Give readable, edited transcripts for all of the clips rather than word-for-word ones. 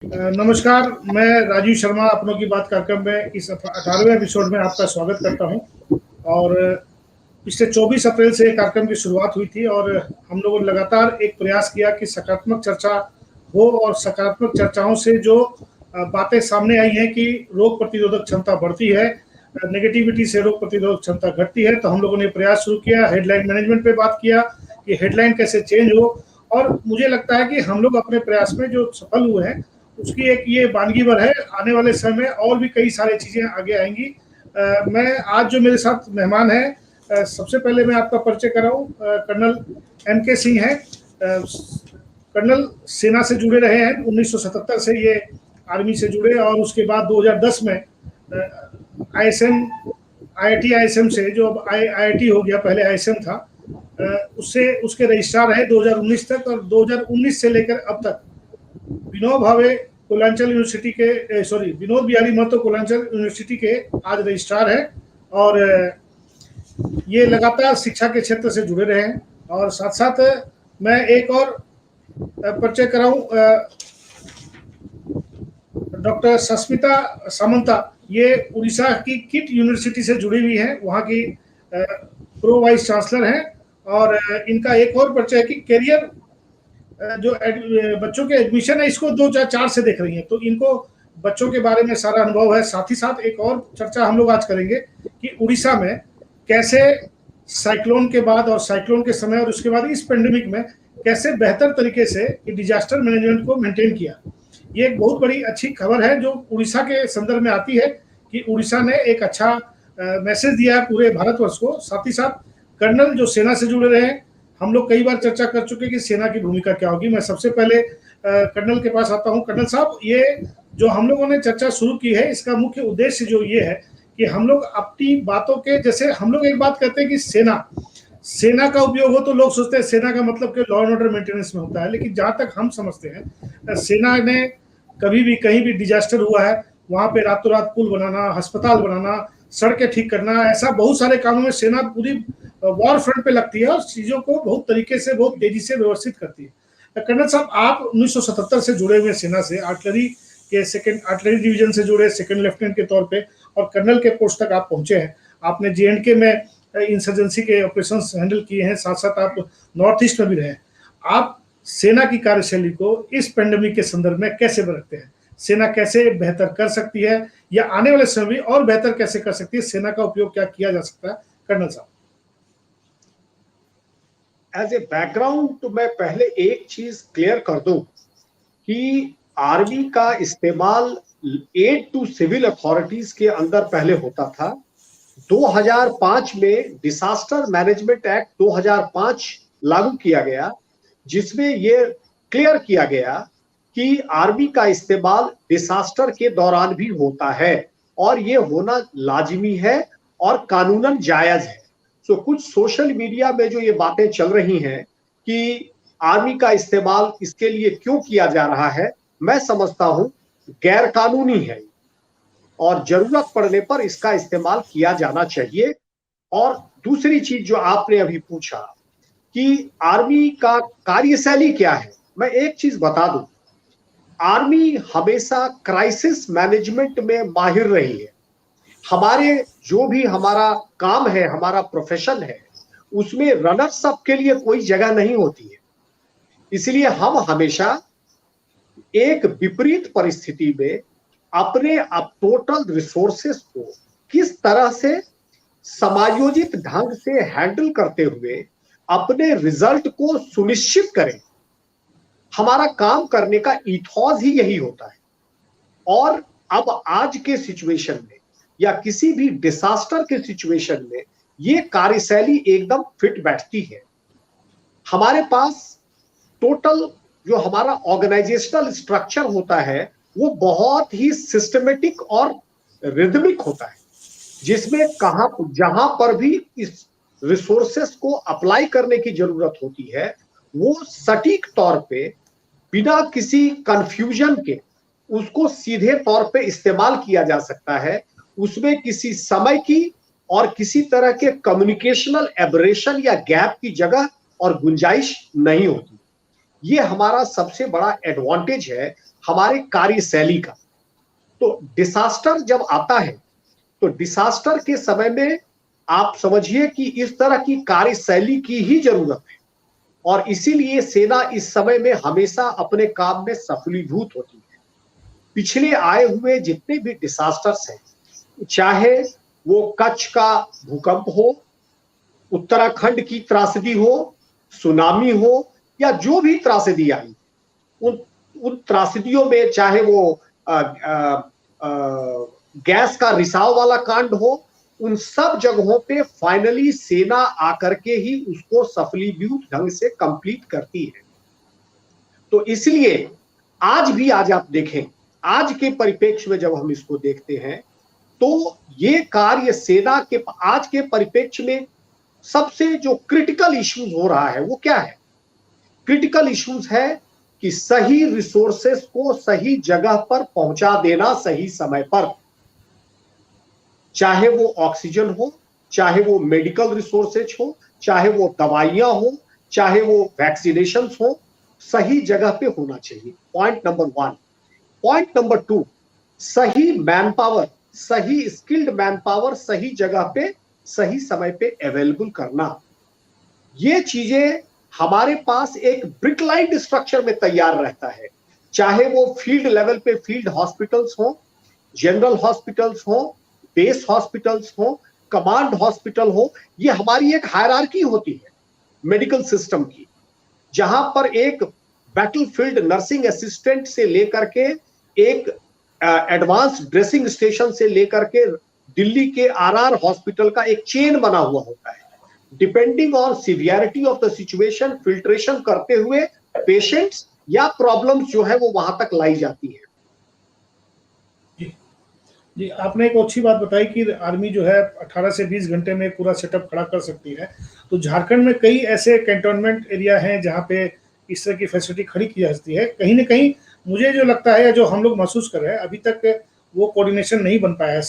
नमस्कार, मैं राजीव शर्मा अपनों की बात कार्यक्रम में इस 18वें एपिसोड में आपका स्वागत करता हूं। और पिछले 24 अप्रैल से कार्यक्रम की शुरुआत हुई थी और हम लोगों ने लगातार एक प्रयास किया कि सकारात्मक चर्चा हो और सकारात्मक चर्चाओं से जो बातें सामने आई हैं कि रोग प्रतिरोधक क्षमता बढ़ती है, नेगेटिविटी से रोग प्रतिरोधक क्षमता घटती है, तो हम लोगों ने प्रयास शुरू किया। हेडलाइन मैनेजमेंट पे बात किया कि हेडलाइन कैसे चेंज हो, और मुझे लगता है कि हम लोग अपने प्रयास में जो सफल हुए हैं उसकी एक ये बानगीवर है। आने वाले समय में और भी कई सारी चीजें आगे आएंगी। मैं आज जो मेरे साथ मेहमान है, सबसे पहले मैं आपका परिचय कराऊं। कर्नल MK सिंह है। कर्नल सेना से जुड़े रहे हैं 1977 से, ये आर्मी से जुड़े और उसके बाद 2010 में ISM IIT ISM से, जो अब IIT हो गया, पहले ISM था, उससे उसके रजिस्ट्रार रहे 2019 तक। और 2019 से लेकर अब तक विनोद भावे कोलांचल यूनिवर्सिटी के विनोद बिहारी महतो कोलांचल यूनिवर्सिटी के आज रजिस्ट्रार है। और ये लगातार शिक्षा के क्षेत्र से जुड़े रहे हैं। और साथ साथ मैं एक और परिचय कराऊं, डॉक्टर सस्मिता सामंता, ये उड़ीसा की किट यूनिवर्सिटी से जुड़ी हुई हैं, वहाँ की प्रो वाइस चांसलर हैं। और इनका एक और परिचय है कि कैरियर जो बच्चों के एडमिशन है, इसको 2004 से देख रही हैं, तो इनको बच्चों के बारे में सारा अनुभव है। साथ ही साथ एक और चर्चा हम लोग आज करेंगे कि उड़ीसा में कैसे साइक्लोन के बाद और साइक्लोन के समय और उसके बाद इस पेंडेमिक में कैसे बेहतर तरीके से डिजास्टर मैनेजमेंट को मेंटेन किया। ये एक बहुत बड़ी अच्छी खबर है जो उड़ीसा के संदर्भ में आती है कि उड़ीसा ने एक अच्छा मैसेज दिया है पूरे भारतवर्ष को। साथ ही साथ कर्नल जो सेना से जुड़े रहे हैं, हम लोग कई बार चर्चा कर चुके कि सेना की भूमिका क्या होगी। मैं सबसे पहले कर्नल के पास आता हूं। कर्नल साहब, ये जो हम लोगों ने चर्चा शुरू की है, इसका मुख्य उद्देश्य जो ये है कि हम लोग अपनी बातों के, जैसे हम लोग एक बात कहते हैं कि सेना का उपयोग हो तो लोग सोचते हैं सेना का मतलब कि लॉ एंड ऑर्डर मेंटेनेंस में होता है, लेकिन जहां तक हम समझते हैं, सेना ने कभी भी कहीं भी डिजास्टर हुआ है, वहां पे रातों रात पुल बनाना, अस्पताल बनाना, सड़कें ठीक करना, ऐसा बहुत सारे कामों में सेना पूरी वॉर फ्रंट पे लगती है और चीजों को बहुत तरीके से, बहुत तेजी से व्यवस्थित करती है। कर्नल साहब, आप 1977 से जुड़े हुए सेना से, आर्टिलरी के सेकंड आर्टिलरी डिवीजन से जुड़े सेकंड लेफ्टिनेंट के तौर पे और कर्नल के पोस्ट तक आप पहुंचे हैं। आपने JNK में इंसर्जेंसी के ऑपरेशंस हैंडल किए हैं, साथ साथ आप नॉर्थ ईस्ट में भी रहे। आप सेना की कार्यशैली को इस पेंडेमिक के संदर्भ में कैसे बरतते हैं? सेना कैसे बेहतर कर सकती है या आने वाले समय में और बेहतर कैसे कर सकती है? सेना का उपयोग क्या किया जा सकता है, कर्नल साहब? एज ए बैकग्राउंड तो मैं पहले एक चीज क्लियर कर दूं कि आर्मी का इस्तेमाल एड टू सिविल अथॉरिटीज के अंदर पहले होता था। 2005 में डिसास्टर मैनेजमेंट एक्ट 2005 लागू किया गया, जिसमें यह क्लियर किया गया कि आर्मी का इस्तेमाल डिसास्टर के दौरान भी होता है और यह होना लाजिमी है और कानूनन जायज है। तो कुछ सोशल मीडिया में जो ये बातें चल रही हैं कि आर्मी का इस्तेमाल इसके लिए क्यों किया जा रहा है, मैं समझता हूं गैर कानूनी है और जरूरत पड़ने पर इसका इस्तेमाल किया जाना चाहिए। और दूसरी चीज जो आपने अभी पूछा कि आर्मी का कार्यशैली क्या है, मैं एक चीज बता दूं, आर्मी हमेशा क्राइसिस मैनेजमेंट में माहिर रही है। हमारे जो भी हमारा काम है, हमारा प्रोफेशन है, उसमें रनर्स अप के लिए कोई जगह नहीं होती है। इसलिए हम हमेशा एक विपरीत परिस्थिति में अपने टोटल रिसोर्सेस को किस तरह से समायोजित ढंग से हैंडल करते हुए अपने रिजल्ट को सुनिश्चित करें, हमारा काम करने का इथॉस ही यही होता है। और अब आज के सिचुएशन में या किसी भी डिसास्टर के सिचुएशन में ये कार्यशैली एकदम फिट बैठती है। हमारे पास टोटल जो हमारा ऑर्गेनाइजेशनल स्ट्रक्चर होता है वो बहुत ही सिस्टमेटिक और रिदमिक होता है, जिसमें जहां पर भी इस रिसोर्सेस को अप्लाई करने की जरूरत होती है वो सटीक तौर पे बिना किसी कंफ्यूजन के उसको सीधे तौर पे इस्तेमाल किया जा सकता है। उसमें किसी समय की और किसी तरह के कम्युनिकेशनल एबरेशन या गैप की जगह और गुंजाइश नहीं होती। ये हमारा सबसे बड़ा एडवांटेज है हमारे कार्यशैली का। तो डिसास्टर जब आता है तो डिसास्टर के समय में आप समझिए कि इस तरह की कार्यशैली की ही जरूरत है, और इसीलिए सेना इस समय में हमेशा अपने काम में सफलीभूत होती है। पिछले आए हुए जितने भी डिसास्टर्स हैं, चाहे वो कच्छ का भूकंप हो, उत्तराखंड की त्रासदी हो, सुनामी हो, या जो भी त्रासदी आई, उन उन त्रासदियों में चाहे वो गैस का रिसाव वाला कांड हो, उन सब जगहों पे फाइनली सेना आकर के ही उसको सफलीभूत ढंग से कंप्लीट करती है। तो इसलिए आज आप देखें, आज के परिप्रेक्ष्य में जब हम इसको देखते हैं तो ये कार्य सेना के आज के परिप्रेक्ष्य में सबसे जो क्रिटिकल इश्यूज हो रहा है वो क्या है? क्रिटिकल इश्यूज है कि सही रिसोर्सेस को सही जगह पर पहुंचा देना सही समय पर, चाहे वो ऑक्सीजन हो, चाहे वो मेडिकल रिसोर्सेज हो, चाहे वो दवाइयां हो, चाहे वो वैक्सीनेशन हो, सही जगह पे होना चाहिए। Point number 1। पॉइंट नंबर 2, सही मैन पावर, सही स्किल्ड मैन पावर सही जगह पे सही समय पे अवेलेबल करना। ये चीजें हमारे पास एक ब्रिक लाइन स्ट्रक्चर में तैयार रहता है, चाहे वो फील्ड लेवल पे फील्ड हॉस्पिटल्स हो, जनरल हॉस्पिटल्स हो, बेस हॉस्पिटल्स हो, कमांड हॉस्पिटल हो। ये हमारी एक हायरार्की होती है मेडिकल सिस्टम की, जहां पर एक बैटलफील्ड नर्सिंग असिस्टेंट से लेकर के एक एडवांस ड्रेसिंग स्टेशन से लेकर के दिल्ली के आरआर हॉस्पिटल का एक चेन बना हुआ होता है। Depending on severity of the situation filtration करते हुए पेशेंट्स या प्रॉब्लम्स जो है वो वहां तक लाई जाती है। जी, आपने एक अच्छी बात बताई कि आर्मी जो है 18 से 20 घंटे में पूरा सेटअप खड़ा कर सकती है। तो झारखंड में कई ऐसे कैंटोनमेंट एरिया हैं जहाँ पे इस तरह की फैसिलिटी खड़ी की जा सकती है। कहीं न कहीं मुझे जो लगता है या जो हम लोग महसूस कर रहे हैं, अभी तक वो कोऑर्डिनेशन नहीं बन पाया है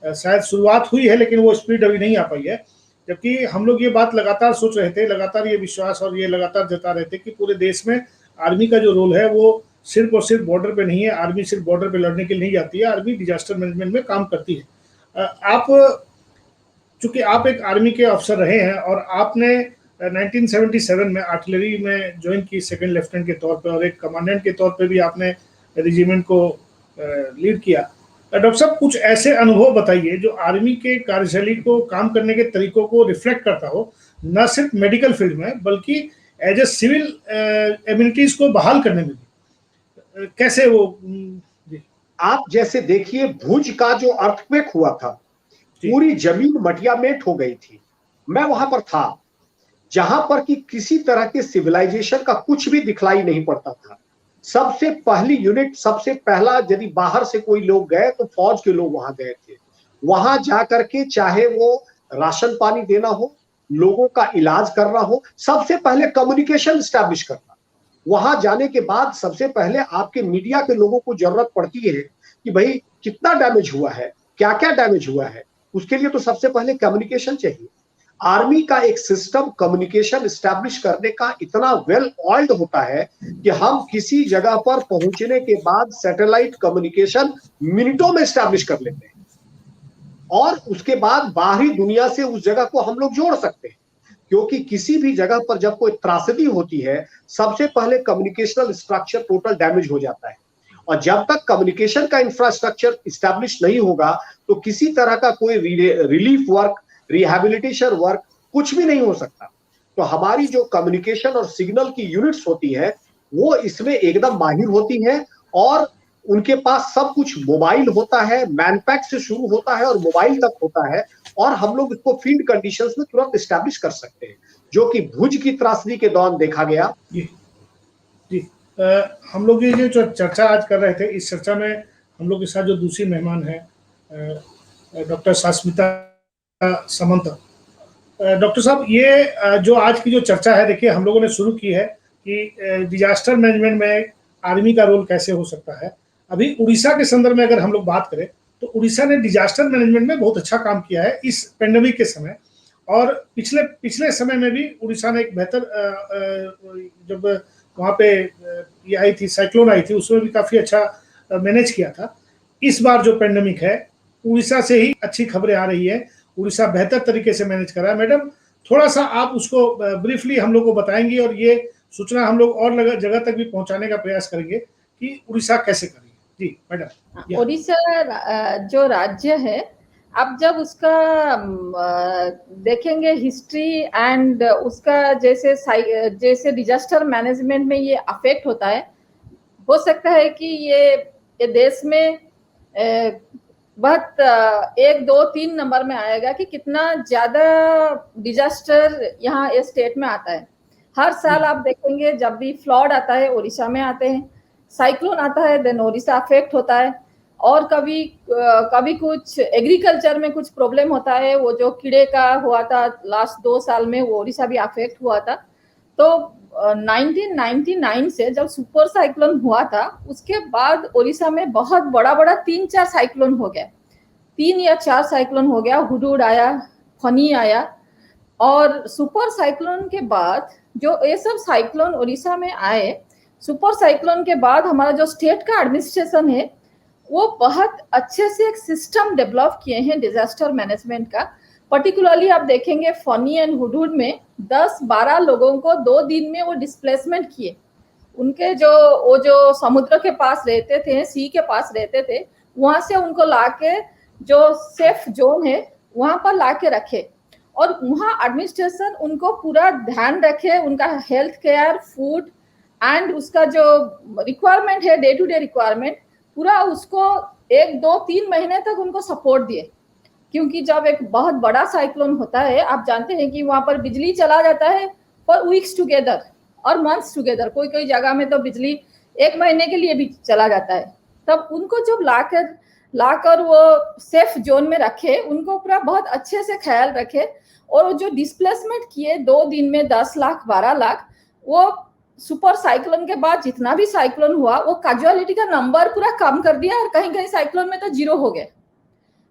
शायद शुरुआत हुई है लेकिन वो स्पीड अभी नहीं आ पाई है। जबकि हम लोग ये बात लगातार सोच रहे थे, लगातार ये विश्वास और ये लगातार जता रहे थे कि पूरे देश में आर्मी का जो रोल है वो सिर्फ और सिर्फ बॉर्डर पे नहीं है। आर्मी सिर्फ बॉर्डर पे लड़ने के लिए नहीं जाती है, आर्मी डिजास्टर मैनेजमेंट में काम करती है। आप चूंकि आप एक आर्मी के अफसर रहे हैं और आपने 1977 में आर्टिलरी में ज्वाइन की सेकंड लेफ्टिनेंट के तौर पे, और एक कमांडेंट के तौर पे भी आपने रेजिमेंट को लीड किया। डॉक्टर साहब, कुछ ऐसे अनुभव बताइए जो आर्मी के कार्यशैली को, काम करने के तरीकों को रिफ्लेक्ट करता हो, न सिर्फ मेडिकल फील्ड में बल्कि एज ए सिविल एम्यूनिटीज को बहाल करने में भी। कैसे वो आप जैसे देखिए, भुज का जो अर्थक्वेक हुआ था, पूरी जमीन मटिया मेट हो गई थी। मैं वहां पर था, जहां पर कि किसी तरह के सिविलाइजेशन का कुछ भी दिखलाई नहीं पड़ता था। सबसे पहली यूनिट, सबसे पहला यदि बाहर से कोई लोग गए तो फौज के लोग वहां गए थे। वहां जाकर के चाहे वो राशन पानी देना हो, लोगों का इलाज करना हो, सबसे पहले कम्युनिकेशन स्टैब्लिश करना। वहां जाने के बाद सबसे पहले आपके मीडिया के लोगों को जरूरत पड़ती है कि भाई कितना डैमेज हुआ है, क्या क्या डैमेज हुआ है। उसके लिए तो सबसे पहले कम्युनिकेशन चाहिए। आर्मी का एक सिस्टम कम्युनिकेशन स्टैब्लिश करने का इतना वेल ऑयल्ड होता है कि हम किसी जगह पर पहुंचने के बाद सैटेलाइट कम्युनिकेशन मिनटों में स्टैब्लिश कर लेते हैं, और उसके बाद बाहरी दुनिया से उस जगह को हम लोग जोड़ सकते हैं। क्योंकि किसी भी जगह पर जब कोई त्रासदी होती है, सबसे पहले कम्युनिकेशनल स्ट्रक्चर टोटल डैमेज हो जाता है, और जब तक कम्युनिकेशन का इंफ्रास्ट्रक्चर स्टैब्लिश नहीं होगा तो किसी तरह का कोई रिलीफ वर्क, रिहैबिलिटेशन वर्क कुछ भी नहीं हो सकता। तो हमारी जो कम्युनिकेशन और सिग्नल की यूनिट्स होती है वो इसमें एकदम माहिर होती है, और उनके पास सब कुछ मोबाइल होता है, मैनपैक से शुरू होता है और मोबाइल तक होता है, और हम लोग इसको फील्ड कंडीशंस में तुरंत स्टैब्लिश कर सकते हैं, जो कि भुज की त्रासदी के दौरान देखा गया। जी, हम लोग ये जो चर्चा आज कर रहे थे, इस चर्चा में हम लोग के साथ जो दूसरी मेहमान है डॉक्टर सास्मिता समंत। डॉक्टर साहब, ये जो आज की जो चर्चा है, देखिए हम लोगों ने शुरू की है कि डिजास्टर मैनेजमेंट में आर्मी का रोल कैसे हो सकता है। अभी उड़ीसा के संदर्भ में अगर हम लोग बात करें तो उड़ीसा ने डिजास्टर मैनेजमेंट में बहुत अच्छा काम किया है इस पेंडेमिक के समय, और पिछले समय में भी उड़ीसा ने एक बेहतर जब वहाँ पे ये आई थी, साइक्लोन आई थी, उसमें भी काफ़ी अच्छा मैनेज किया था। इस बार जो पेंडेमिक है, उड़ीसा से ही अच्छी खबरें आ रही है, उड़ीसा बेहतर तरीके से मैनेज कर रहा है। मैडम, थोड़ा सा आप उसको ब्रीफली हम लोग को बताएंगी और ये सूचना हम लोग और जगह तक भी पहुंचाने का प्रयास करेंगे कि उड़ीसा कैसे करेगी। जी मैडम। उड़ीसा जो राज्य है, आप जब उसका देखेंगे हिस्ट्री एंड उसका जैसे डिजास्टर मैनेजमेंट में ये अफेक्ट होता है, हो सकता है कि ये देश में बहुत 1, 2, 3 नंबर में आएगा कि कितना ज्यादा डिजास्टर यहाँ इस स्टेट में आता है। हर साल आप देखेंगे जब भी फ्लड आता है उड़ीसा में आते हैं, साइक्लोन आता है देन उड़ीसा अफेक्ट होता है, और कभी कुछ एग्रीकल्चर में कुछ प्रॉब्लम होता है। वो जो कीड़े का हुआ था लास्ट 2 साल में, वो उड़ीसा भी अफेक्ट हुआ था। तो 1999 से जब सुपर साइक्लोन हुआ था, उसके बाद उड़ीसा में बहुत बड़ा 3-4 साइक्लोन हो गया, 3 या 4 साइक्लोन हो गया। हुडहुड आया, फनी आया, और सुपर साइक्लोन के बाद जो ये सब साइक्लोन उड़ीसा में आए, सुपर साइक्लोन के बाद हमारा जो स्टेट का एडमिनिस्ट्रेशन है वो बहुत अच्छे से एक सिस्टम डेवलप किए हैं डिजास्टर मैनेजमेंट का। पर्टिकुलरली आप देखेंगे फनी एंड हुडहुड में 10-12 लोगों को 2 दिन में वो डिस्प्लेसमेंट किए। उनके वो जो समुद्र के पास रहते थे, सी के पास रहते थे, वहां से उनको लाके जो सेफ जोन है वहां पर लाके रखे, और वहाँ एडमिनिस्ट्रेशन उनको पूरा ध्यान रखे, उनका हेल्थ केयर, फूड एंड उसका जो रिक्वायरमेंट है, डे टू डे रिक्वायरमेंट, पूरा उसको 1, 2, 3 महीने तक उनको सपोर्ट दिए। क्योंकि जब एक बहुत बड़ा साइक्लोन होता है, आप जानते हैं कि वहां पर बिजली चला जाता है फॉर वीक्स टुगेदर और मंथ्स टुगेदर, कोई जगह में तो बिजली 1 महीने के लिए भी चला जाता है। तब उनको जब लाकर वो सेफ जोन में रखे, उनको पूरा बहुत अच्छे से ख्याल रखे, और जो डिस्प्लेसमेंट किए 2 दिन में 10 लाख 12 लाख, वो सुपर साइक्लोन के बाद जितना भी साइक्लोन हुआ वो कैजुअलिटी का नंबर पूरा कम कर दिया, और कहीं कहीं साइक्लोन में तो 0 हो गए।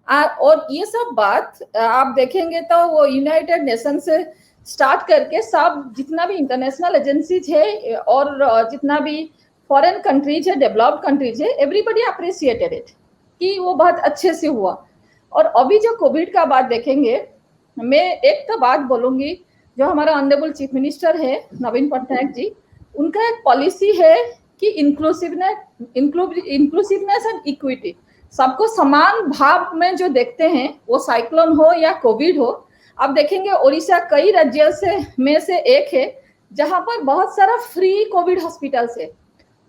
और ये सब बात आप देखेंगे तो वो यूनाइटेड नेशन से स्टार्ट करके सब जितना भी इंटरनेशनल एजेंसीज है और जितना भी फॉरेन कंट्रीज है, डेवलप्ड कंट्रीज है, एवरीबडी अप्रिशिएटेड इट कि वो बहुत अच्छे से हुआ। और अभी जो कोविड का बात देखेंगे, मैं एक तो बात बोलूंगी, जो हमारा ऑनरेबल चीफ मिनिस्टर है नवीन पटनायक जी, उनका एक पॉलिसी है कि इंक्लूसिवनेस एंड इक्विटी, सबको समान भाव में जो देखते हैं, वो साइक्लोन हो या कोविड हो। आप देखेंगे उड़ीसा कई राज्यों में से एक है जहां पर बहुत सारा फ्री कोविड हॉस्पिटल्स है।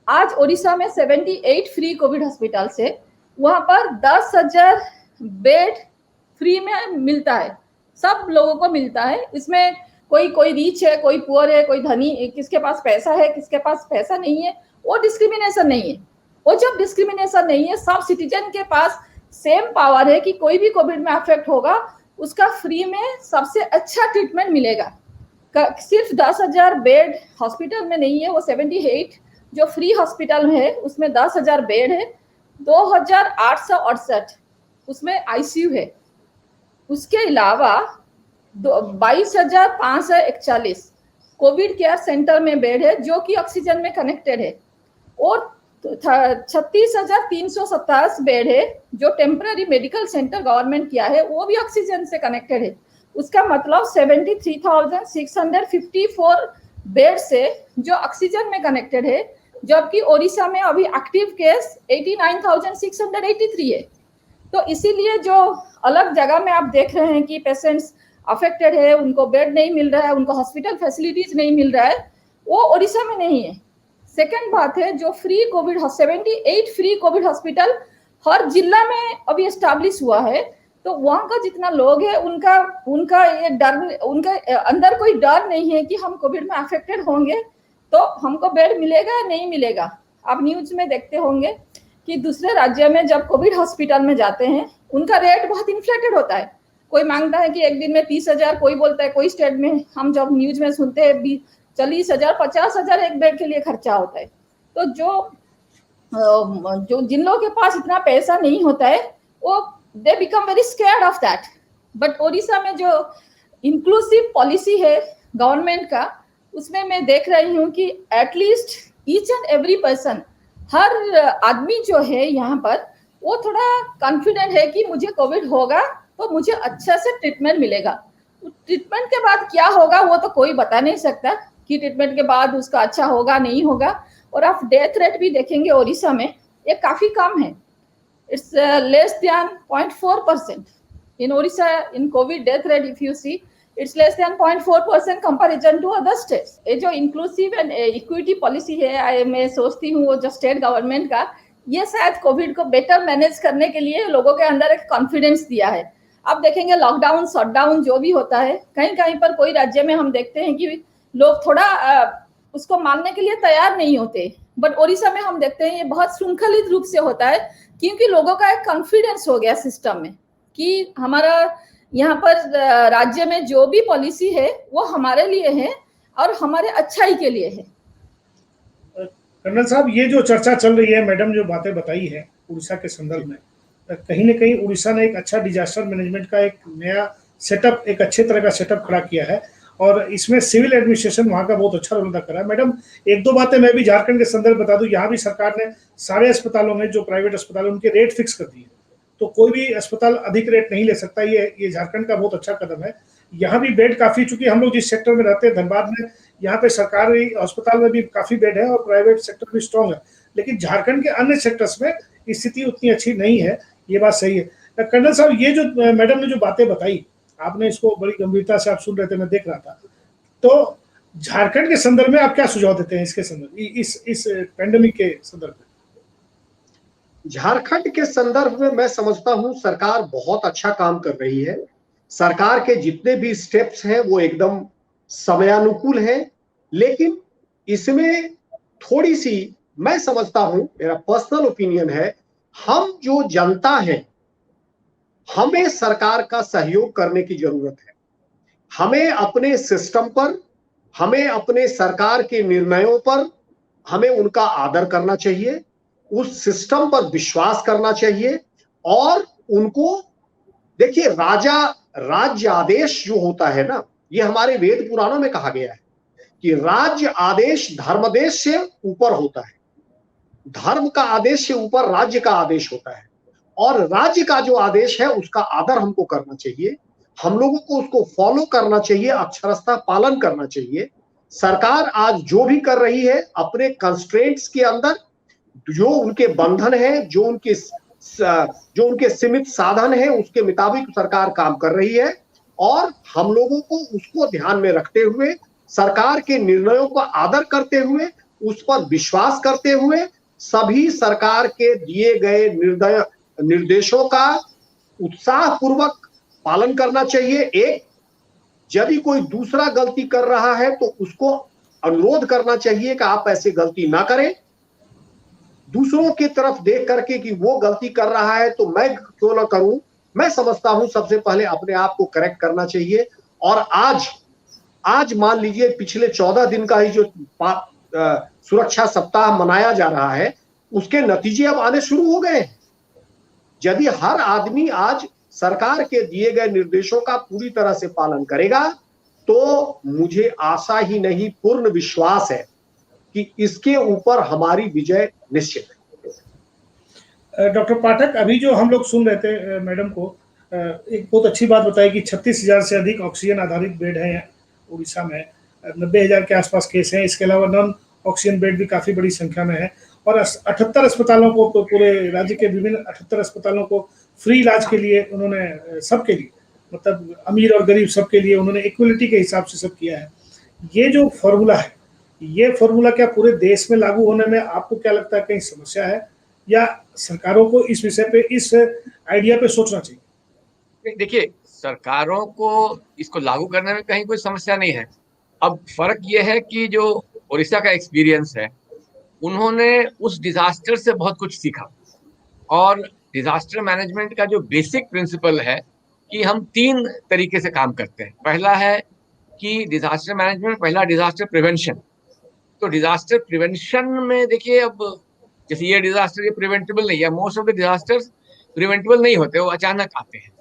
आज उड़ीसा में 78 फ्री कोविड हॉस्पिटल्स है, वहां पर 10,000 बेड फ्री में मिलता है, सब लोगों को मिलता है। इसमें कोई रीच है, कोई पुअर है, कोई धनी, किसके पास पैसा है, किसके पास पैसा नहीं है, वो डिस्क्रिमिनेशन नहीं है। वो जब डिस्क्रिमिनेशन नहीं है, सब सिटीजन के पास सेम पावर है कि कोई भी कोविड में अफेक्ट होगा, उसका फ्री में सबसे अच्छा ट्रीटमेंट मिलेगा। सिर्फ 10,000 बेड हॉस्पिटल में नहीं है, वो 78 जो फ्री हॉस्पिटल है उसमें 10,000 बेड है, 2,868 उसमें आईसीयू है। उसके अलावा 22,541 कोविड केयर सेंटर में बेड है जो कि ऑक्सीजन में कनेक्टेड है, और 36,327 बेड है जो टेम्पररी मेडिकल सेंटर गवर्नमेंट किया है, वो भी ऑक्सीजन से कनेक्टेड है। उसका मतलब 73,654 बेड से जो ऑक्सीजन में कनेक्टेड है, जबकि ओडिशा में अभी एक्टिव केस 89,683 है। तो इसीलिए जो अलग जगह में आप देख रहे हैं कि पेशेंट्स अफेक्टेड है, उनको बेड नहीं मिल रहा है, उनको हॉस्पिटल फैसिलिटीज नहीं मिल रहा है, वो ओडिशा में नहीं है। सेकंड बात है, जो free covid 78 free covid hospital हर जिला में अभी एस्टैब्लिश हुआ है, तो वहाँ का जितना लोग है उनका ये डर, उनका अंदर कोई डर नहीं है कि हम कोविड में अफेक्टेड होंगे तो हमको बेड मिलेगा नहीं मिलेगा। आप न्यूज में देखते होंगे कि दूसरे राज्य में जब कोविड हॉस्पिटल में जाते हैं उनका रेट बहुत इन्फ्लेटेड होता है। कोई मांगता है कि एक दिन में 30,000, कोई बोलता है, कोई स्टेट में हम जब न्यूज में सुनते हैं 40,000 50,000 एक बेड के लिए खर्चा होता है। तो जो जिन लोगों के पास इतना पैसा नहीं होता है वो they become very scared of that. But Odisha में जो इंक्लूसिव पॉलिसी है गवर्नमेंट का, उसमें मैं देख रही हूँ कि at least each and every person, हर आदमी जो है यहाँ पर वो थोड़ा कॉन्फिडेंट है कि मुझे कोविड होगा तो मुझे अच्छा से ट्रीटमेंट मिलेगा। ट्रीटमेंट के बाद क्या होगा वो तो कोई बता नहीं सकता कि ट्रीटमेंट के बाद उसका अच्छा होगा नहीं होगा। और आप डेथ रेट भी देखेंगे ओडिशा में ये काफी कम है, it's less than 0.4% in Orissa in COVID death rate. If you see, it's less than 0.4% comparison to other states. ये जो इंक्लूसिव एंड इक्विटी पॉलिसी है, मैं सोचती हूँ वो जो स्टेट गवर्नमेंट का, ये शायद कोविड को बेटर मैनेज करने के लिए लोगों के अंदर एक कॉन्फिडेंस दिया है। आप देखेंगे लॉकडाउन शटडाउन जो भी होता है, कहीं कहीं पर कोई राज्य में हम देखते हैं कि लोग थोड़ा उसको मानने के लिए तैयार नहीं होते, बट ओडिशा में हम देखते हैं ये बहुत श्रृंखलित रूप से होता है, क्योंकि लोगों का एक कॉन्फिडेंस हो गया सिस्टम में कि हमारा यहाँ पर राज्य में जो भी पॉलिसी है वो हमारे लिए है और हमारे अच्छाई के लिए है। कर्नल साहब, ये जो चर्चा चल रही है, मैडम जो बातें बताई है उड़ीसा के संदर्भ में, कहीं ना कहीं उड़ीसा ने एक अच्छा डिजास्टर मैनेजमेंट का एक नया सेटअप, एक अच्छे तरह का सेटअप खड़ा किया है और इसमें सिविल एडमिनिस्ट्रेशन वहाँ का बहुत अच्छा रोल अदा करा है। मैडम, एक दो बातें मैं भी झारखंड के संदर्भ बता दूं, यहाँ भी सरकार ने सारे अस्पतालों में, जो प्राइवेट अस्पताल है, उनके रेट फिक्स कर दिए, तो कोई भी अस्पताल अधिक रेट नहीं ले सकता। ये झारखंड का बहुत अच्छा कदम है। यहाँ भी बेड काफी, चूंकि हम लोग जिस सेक्टर में रहते हैं धनबाद में, यहाँ पे सरकारी अस्पताल में भी काफी बेड है और प्राइवेट सेक्टर भी स्ट्रॉन्ग है, लेकिन झारखंड के अन्य सेक्टर्स में स्थिति उतनी अच्छी नहीं है, ये बात सही है। कर्नल साहब, ये जो मैडम ने जो बातें बताई, आपने इसको बड़ी गंभीरता से आप सुन रहे थे, मैं देख रहा था, तो झारखंड के संदर्भ में आप क्या सुझाव देते हैं इसके संदर्भ, इस पेंडेमिक के संदर्भ में? झारखंड के संदर्भ में मैं समझता हूं सरकार बहुत अच्छा काम कर रही है। सरकार के जितने भी स्टेप्स हैं वो एकदम समयानुकूल है, लेकिन इसमें थोड़ी सी, मैं समझता हूं, मेरा पर्सनल ओपिनियन है, हम जो जनता है हमें सरकार का सहयोग करने की जरूरत है। हमें अपने सिस्टम पर, हमें अपने सरकार के निर्णयों पर, हमें उनका आदर करना चाहिए, उस सिस्टम पर विश्वास करना चाहिए और उनको, देखिए, राज्य आदेश जो होता है ना, ये हमारे वेद पुराणों में कहा गया है कि राज्य आदेश धर्मदेश से ऊपर होता है, धर्म का आदेश से ऊपर राज्य का आदेश होता है, और राज्य का जो आदेश है उसका आदर हमको करना चाहिए, हम लोगों को उसको फॉलो करना चाहिए, अक्षरशः पालन करना चाहिए। सरकार आज जो भी कर रही है अपने कंस्ट्रेंट्स के अंदर, जो उनके बंधन है, जो उनके सीमित साधन है, उसके मुताबिक सरकार काम कर रही है, और हम लोगों को उसको ध्यान में रखते हुए, सरकार के निर्णयों का आदर करते हुए, उस पर विश्वास करते हुए, सभी सरकार के दिए गए निर्देशों का उत्साहपूर्वक पालन करना चाहिए। एक, यदि कोई दूसरा गलती कर रहा है तो उसको अनुरोध करना चाहिए कि आप ऐसे गलती ना करें। दूसरों की तरफ देख करके कि वो गलती कर रहा है तो मैं क्यों ना करूं, मैं समझता हूं सबसे पहले अपने आप को करेक्ट करना चाहिए। और आज मान लीजिए पिछले 14 दिन का ही जो सुरक्षा सप्ताह मनाया जा रहा है, उसके नतीजे अब आने शुरू हो गए। यदि हर आदमी आज सरकार के दिए गए निर्देशों का पूरी तरह से पालन करेगा तो मुझे आशा ही नहीं, पूर्ण विश्वास है कि इसके ऊपर हमारी विजय निश्चित है। डॉक्टर पाठक, अभी जो हम लोग सुन रहे थे मैडम को, एक बहुत अच्छी बात बताई कि 36,000 से अधिक ऑक्सीजन आधारित बेड हैं उड़ीसा में, 90,000 के आसपास केस हैं। इसके अलावा नॉन ऑक्सीजन बेड भी काफ़ी बड़ी संख्या में है, और 78 अस्पतालों को, पूरे राज्य के विभिन्न 78 अस्पतालों को फ्री इलाज के लिए उन्होंने, सबके लिए, मतलब अमीर और गरीब सबके लिए उन्होंने इक्वलिटी के हिसाब से सब किया है। ये जो फॉर्मूला है, ये फॉर्मूला क्या पूरे देश में लागू होने में आपको क्या लगता है कहीं समस्या है, या सरकारों को इस विषय पे, इस आइडिया पे सोचना चाहिए? देखिए, सरकारों को इसको लागू करने में कहीं कोई समस्या नहीं है। अब फर्क ये है कि जो उड़ीसा का एक्सपीरियंस है, उन्होंने उस डिजास्टर से बहुत कुछ सीखा, और डिजास्टर मैनेजमेंट का जो बेसिक प्रिंसिपल है कि हम 3 तरीके से काम करते हैं। पहला है कि डिजास्टर मैनेजमेंट, पहला डिजास्टर प्रिवेंशन। तो डिजास्टर प्रिवेंशन में देखिए, अब जैसे ये डिजास्टर ये प्रिवेंटेबल नहीं है, most of the disasters preventable नहीं होते, वो अचानक आते हैं।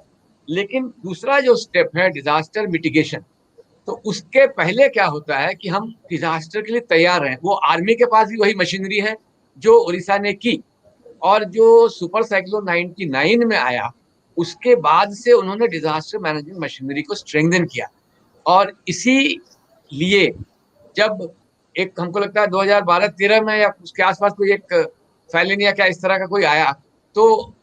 लेकिन दूसरा जो स्टेप है डिजास्टर मिटिगेशन, तो उसके पहले क्या होता है कि हम डिजास्टर के लिए तैयार हैं। वो आर्मी के पास भी वही मशीनरी है जो उड़ीसा ने की, और जो सुपर साइक्लोन 99 में आया उसके बाद से उन्होंने डिजास्टर मैनेजमेंट मशीनरी को स्ट्रेंथन किया। और इसी लिए जब एक हमको लगता है 2012-13 में या उसके आसपास कोई एक फैलिन या क्या इस तरह का कोई आया, तो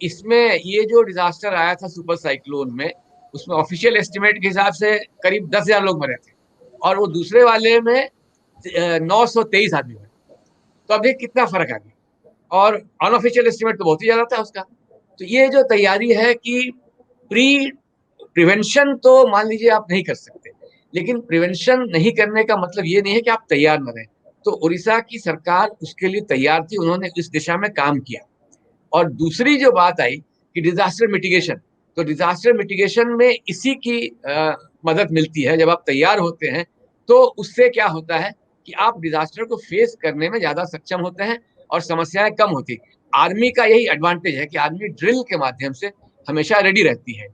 इसमें ये जो डिजास्टर आया था सुपर साइक्लोन में, उसमें ऑफिशियल एस्टिमेट के हिसाब से करीब 10,000 लोग मरे थे, और वो दूसरे वाले में 923 आदमी मरे। तो अभी कितना फर्क आ गया, और अनऑफिशियल एस्टिमेट तो बहुत ही ज्यादा था उसका। तो ये जो तैयारी है कि प्रिवेंशन तो मान लीजिए आप नहीं कर सकते, लेकिन प्रिवेंशन नहीं करने का मतलब ये नहीं है कि आप तैयार न रहें। तो उड़ीसा की सरकार उसके लिए तैयार थी, उन्होंने इस दिशा में काम किया। और दूसरी जो बात आई कि डिजास्टर मिटिगेशन, तो डिजास्टर मिटिगेशन में इसी की मदद मिलती है। जब आप तैयार होते हैं तो उससे क्या होता है कि आप डिजास्टर को फेस करने में ज्यादा सक्षम होते हैं और समस्याएं कम होती। आर्मी का यही एडवांटेज है कि आर्मी ड्रिल के माध्यम से हमेशा रेडी रहती है।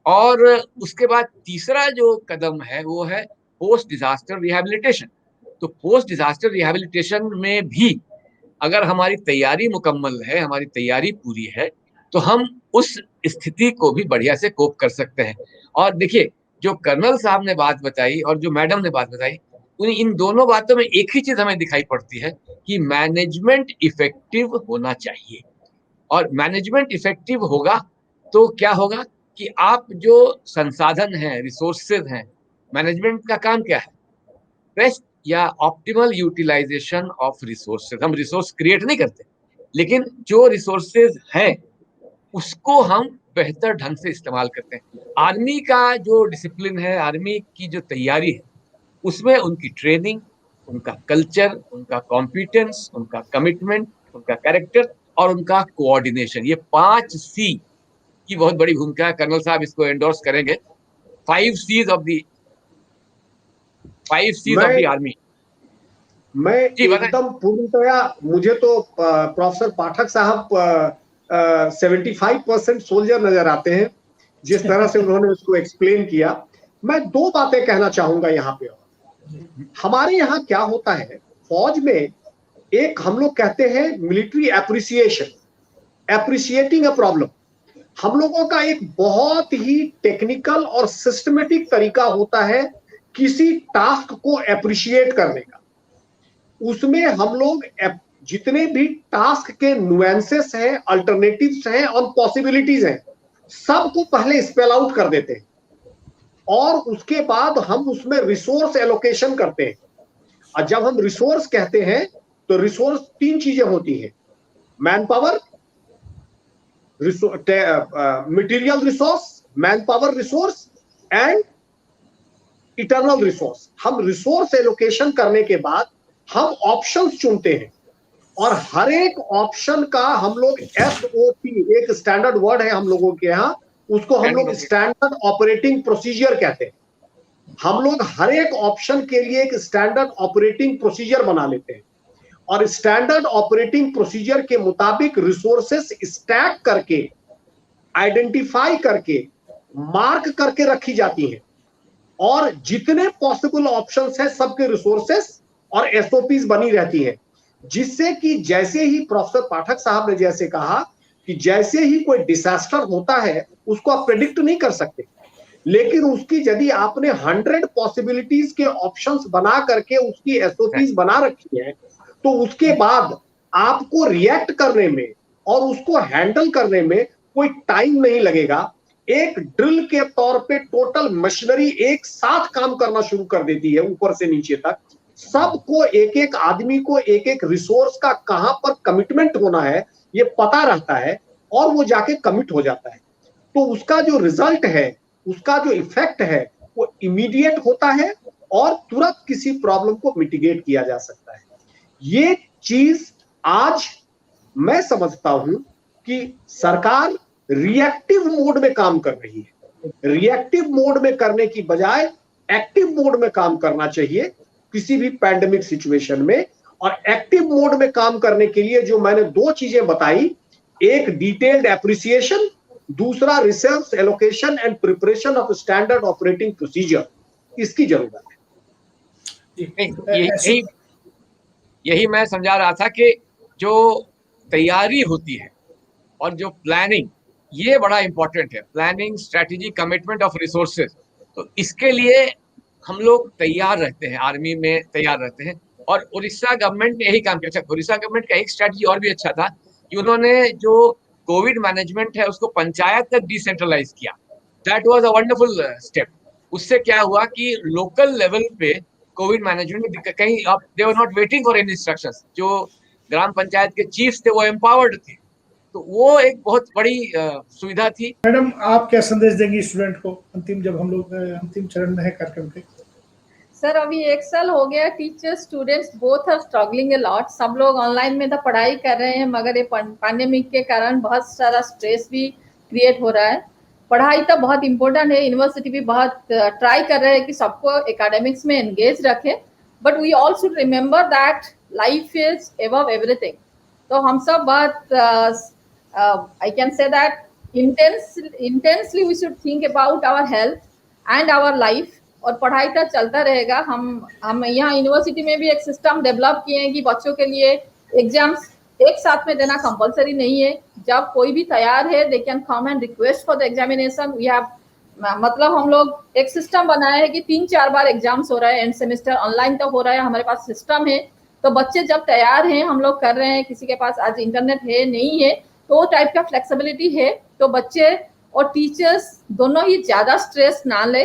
और उसके बाद तीसरा जो कदम है वो है पोस्ट डिजास्टर रिहैबिलिटेशन। तो पोस्ट डिजास्टर रिहैबिलिटेशन में भी अगर हमारी तैयारी मुकम्मल है, हमारी तैयारी पूरी है, तो हम उस स्थिति को भी बढ़िया से कोप कर सकते हैं। और देखिए, जो कर्नल साहब ने बात बताई और जो मैडम ने बात बताई, इन दोनों बातों में एक ही चीज हमें दिखाई पड़ती है कि मैनेजमेंट इफेक्टिव होना चाहिए। और मैनेजमेंट इफेक्टिव होगा तो क्या होगा कि आप जो संसाधन हैं, रिसोर्सेज हैं, मैनेजमेंट का काम क्या है? बेस्ट या ऑप्टिमल यूटिलाइजेशन ऑफ रिसोर्सेज। हम रिसोर्स क्रिएट नहीं करते, लेकिन जो रिसोर्सेज हैं उसको हम बेहतर ढंग से इस्तेमाल करते हैं। आर्मी का जो डिसिप्लिन है, आर्मी की जो तैयारी है, उसमें उनकी ट्रेनिंग, उनका कल्चर, उनका कॉम्पिटेंस, उनका कमिटमेंट, उनका कैरेक्टर और उनका कोऑर्डिनेशन, ये 5C की बहुत बड़ी भूमिका है। कर्नल साहब इसको एंडोर्स करेंगे। 5 C's ऑफ द आर्मी। मैं एकदम पूर्णतया, मुझे तो प्रोफेसर पाठक साहब 75% सोल्जर नजर आते हैं, जिस तरह से उन्होंने उसको एक्सप्लेन किया। मैं दो बातें कहना चाहूंगा यहाँ पे। हमारे यहाँ क्या होता है फौज में, एक हम लोग कहते हैं मिलिट्री एप्रिसिएशन, एप्रिसिएटिंग अ प्रॉब्लम। हम लोगों का एक बहुत ही टेक्निकल और सिस्टमेटिक तरीका होता है किसी टास्क को एप्रिशिएट करने का। उसमें हम लोग जितने भी टास्क के नुएंसेस हैं, अल्टरनेटिव्स हैं और पॉसिबिलिटीज हैं, सबको पहले स्पेल आउट कर देते हैं, और उसके बाद हम उसमें रिसोर्स एलोकेशन करते हैं। और जब हम रिसोर्स कहते हैं तो रिसोर्स 3 चीजें होती हैं: man power, material resource, man power resource and eternal resource. हम रिसोर्स एलोकेशन करने के बाद हम ऑप्शंस चुनते हैं, और हर एक ऑप्शन का हम लोग SOP, एक स्टैंडर्ड वर्ड है हम लोगों के यहाँ, उसको हम लोग स्टैंडर्ड ऑपरेटिंग प्रोसीजर कहते हैं। हम लोग हर एक ऑप्शन के लिए एक स्टैंडर्ड ऑपरेटिंग प्रोसीजर बना लेते हैं, और स्टैंडर्ड ऑपरेटिंग प्रोसीजर के मुताबिक रिसोर्सेस स्टैक करके, आइडेंटिफाई करके, मार्क करके रखी जाती हैं, और जितने पॉसिबल ऑप्शंस हैं सबके रिसोर्सेस और SOPs बनी रहती है, जिससे कि जैसे ही प्रोफेसर पाठक साहब ने जैसे कहा कि जैसे ही कोई डिजास्टर होता है उसको आप प्रेडिक्ट नहीं कर सकते, लेकिन उसकी यदि आपने 100 पॉसिबिलिटीज के ऑप्शंस बना करके उसकी SOPs बना रखी है, तो उसके बाद आपको रिएक्ट करने में और उसको हैंडल करने में कोई टाइम नहीं लगेगा। एक ड्रिल के तौर पे टोटल मशीनरी एक साथ काम करना शुरू कर देती है, ऊपर से नीचे तक सबको, एक एक आदमी को एक एक रिसोर्स का कहां पर कमिटमेंट होना है ये पता रहता है, और वो जाके कमिट हो जाता है। तो उसका जो रिजल्ट है, उसका जो इफेक्ट है, वो इमीडिएट होता है और तुरंत किसी प्रॉब्लम को मिटिगेट किया जा सकता है। ये चीज आज मैं समझता हूं कि सरकार रिएक्टिव मोड में काम कर रही है। रिएक्टिव मोड में करने की बजाय एक्टिव मोड में काम करना चाहिए किसी भी पैंडेमिक सिचुएशन में। और एक्टिव मोड में काम करने के लिए जो मैंने 2 चीजें बताई, एक डिटेल्ड एप्रिसिएशन, दूसरा resource allocation and preparation of standard operating procedure. इसकी जरूरत है। यही यही मैं समझा रहा था कि जो तैयारी होती है और जो प्लानिंग, ये बड़ा इंपॉर्टेंट है। Planning, strategy, commitment of resources, तो इसके लिए हम लोग तैयार रहते हैं, आर्मी में तैयार रहते हैं। और उड़ीसा गवर्नमेंट ने यही काम किया। अच्छा, उड़ीसा गवर्नमेंट का एक स्ट्रेटजी और भी अच्छा था कि उन्होंने जो कोविड मैनेजमेंट है उसको पंचायत तक डिसेंट्रलाइज किया। That was a wonderful step. उससे क्या हुआ कि लोकल लेवल पे कोविड मैनेजमेंट में कहीं अब they were not waiting for any instructions. जो ग्राम पंचायत के चीफ्स थे वो एम्पावर्ड थे, तो वो एक बहुत बड़ी सुविधा थी। मैडम, आप क्या संदेश देंगी स्टूडेंट को, अंतिम जब हम लोग अंतिम चरण में है कार्यक्रम के? सर, अभी 1 साल हो गया, teachers students both are struggling a lot. सब लोग ऑनलाइन में तो पढ़ाई कर रहे हैं, मगर ये पैंडेमिक के कारण बहुत सारा स्ट्रेस भी क्रिएट हो रहा है। पढ़ाई तो बहुत इंपॉर्टेंट है, यूनिवर्सिटी भी बहुत ट्राई कर रहे हैं कि सबको एकेडमिक्स में एंगेज रखे, but we all should remember that life is above everything. तो हम सब बहुत I can say that intensely we should think about our health and our life. और पढ़ाई तो चलता रहेगा। हम यहाँ यूनिवर्सिटी में भी एक सिस्टम डेवलप किए हैं कि बच्चों के लिए एग्जाम्स एक साथ में देना कंपलसरी नहीं है। जब कोई भी तैयार है they can come and request for the examination. We have, मतलब हम लोग एक सिस्टम बनाया है कि 3-4 बार एग्जाम्स हो रहा है, एंड सेमेस्टर ऑनलाइन तो हो रहा है, हमारे पास सिस्टम है। तो बच्चे जब तैयार हैं हम लोग कर रहे हैं। किसी के पास आज इंटरनेट है नहीं है तो वो टाइप का फ्लेक्सिबिलिटी है, तो बच्चे और टीचर्स दोनों ही ज़्यादा स्ट्रेस ना ले।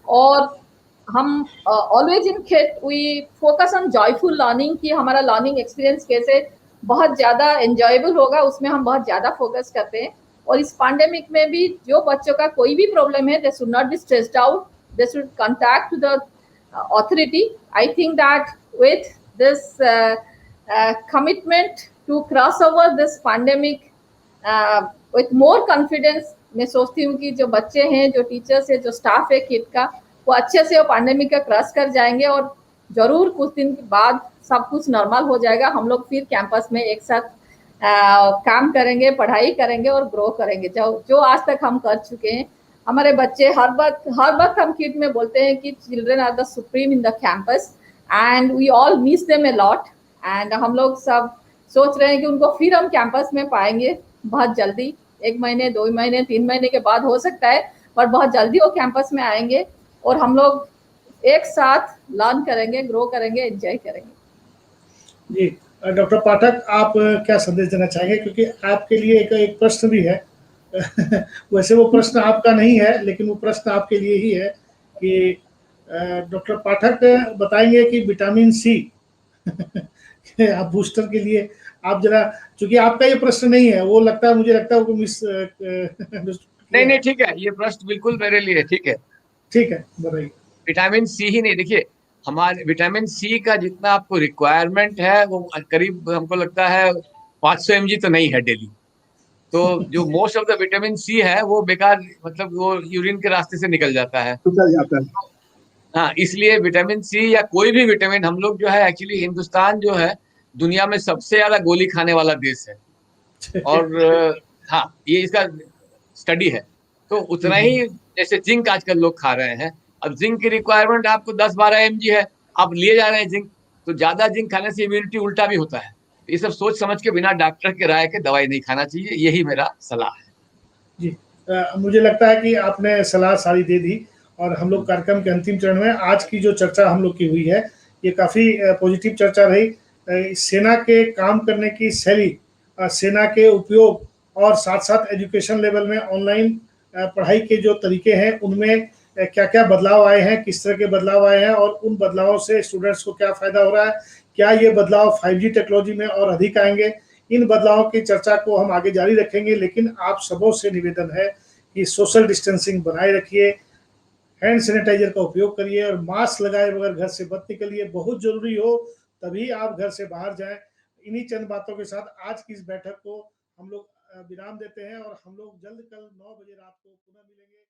और हम always indeed we focus on joyful learning, कि हमारा लर्निंग एक्सपीरियंस कैसे बहुत ज़्यादा एंजॉयबल होगा, उसमें हम बहुत ज़्यादा फोकस करते हैं। और इस पैंडेमिक में भी जो बच्चों का कोई भी प्रॉब्लम है, they should not be stressed out, they should contact to the authority. I think that with this commitment to cross over this pandemic with more confidence, मैं सोचती हूँ कि जो बच्चे हैं, जो टीचर्स है, जो स्टाफ है किड का, वो अच्छे से वो पैंडेमिक का क्रॉस कर जाएंगे और जरूर कुछ दिन के बाद सब कुछ नॉर्मल हो जाएगा। हम लोग फिर कैंपस में एक साथ काम करेंगे, पढ़ाई करेंगे और ग्रो करेंगे जो आज तक हम कर चुके हैं। हमारे बच्चे हर वक्त हम किड में बोलते हैं कि children are the supreme in the campus and we all miss them a lot. And हम लोग सब सोच रहे हैं कि उनको फिर हम कैंपस में पाएंगे बहुत जल्दी, 1 महीने 2 महीने 3 महीने के बाद हो सकता है, पर बहुत जल्दी वो कैंपस में आएंगे और हम लोग एक साथ लर्न करेंगे, ग्रो करेंगे, एंजॉय करेंगे। जी, डॉक्टर पाठक, आप क्या संदेश देना चाहेंगे, क्योंकि आपके लिए एक प्रश्न भी है। वैसे वो प्रश्न आपका नहीं है, लेकिन वो प्रश्न आपके लिए ही है कि डॉक्टर पाठक बताएंगे कि विटामिन सी आप बूस्टर के लिए आप जरा, चूंकि आपका ये प्रश्न नहीं है, वो लगता है, मुझे लगता है वो मिस नहीं, ठीक है, ये प्रश्न बिल्कुल मेरे लिए ठीक है। ठीक है, बताइए। विटामिन सी ही नहीं, देखिए हमारे विटामिन सी का जितना आपको रिक्वायरमेंट है वो करीब हमको लगता है 500 mg तो नहीं है डेली। तो जो most of the vitamin C है वो बेकार, मतलब वो यूरिन के रास्ते से निकल जाता है। निकल जाता है। हाँ, इसलिए विटामिन सी या कोई भी विटामिन, हम लोग जो है एक्चुअली हिंदुस्तान जो है दुनिया में सबसे ज्यादा गोली खाने वाला देश है। और हाँ, ये इसका स्टडी है। तो उतना ही जैसे जिंक आजकल लोग खा रहे हैं, अब जिंक की रिक्वायरमेंट आपको 10-12 mg है, आप लिए जा रहे हैं जिंक। तो ज्यादा जिंक खाने से इम्यूनिटी उल्टा भी होता है। ये सब सोच समझ के बिना डॉक्टर के राय के दवाई नहीं खाना चाहिए, यही मेरा सलाह है। जी, मुझे लगता है कि आपने सलाह सारी दे दी और हम लोग कार्यक्रम के अंतिम चरण में, आज की जो चर्चा हम लोग की हुई है ये काफ़ी पॉजिटिव चर्चा रही। सेना के काम करने की शैली, सेना के उपयोग और साथ साथ एजुकेशन लेवल में ऑनलाइन पढ़ाई के जो तरीके हैं उनमें क्या क्या बदलाव आए हैं, किस तरह के बदलाव आए हैं और उन बदलावों से स्टूडेंट्स को क्या फ़ायदा हो रहा है, क्या ये बदलाव 5G टेक्नोलॉजी में और अधिक आएंगे। इन बदलावों की चर्चा को हम आगे जारी रखेंगे, लेकिन आप सबों से निवेदन है कि सोशल डिस्टेंसिंग बनाए रखिए, हैंड सैनिटाइजर का उपयोग करिए और मास्क लगाए बगैर घर से मत निकलिए। बहुत जरूरी हो तभी आप घर से बाहर जाएं। इन्हीं चंद बातों के साथ आज की इस बैठक को हम लोग विराम देते हैं और हम लोग जल्द कल 9 बजे रात को पुनः मिलेंगे।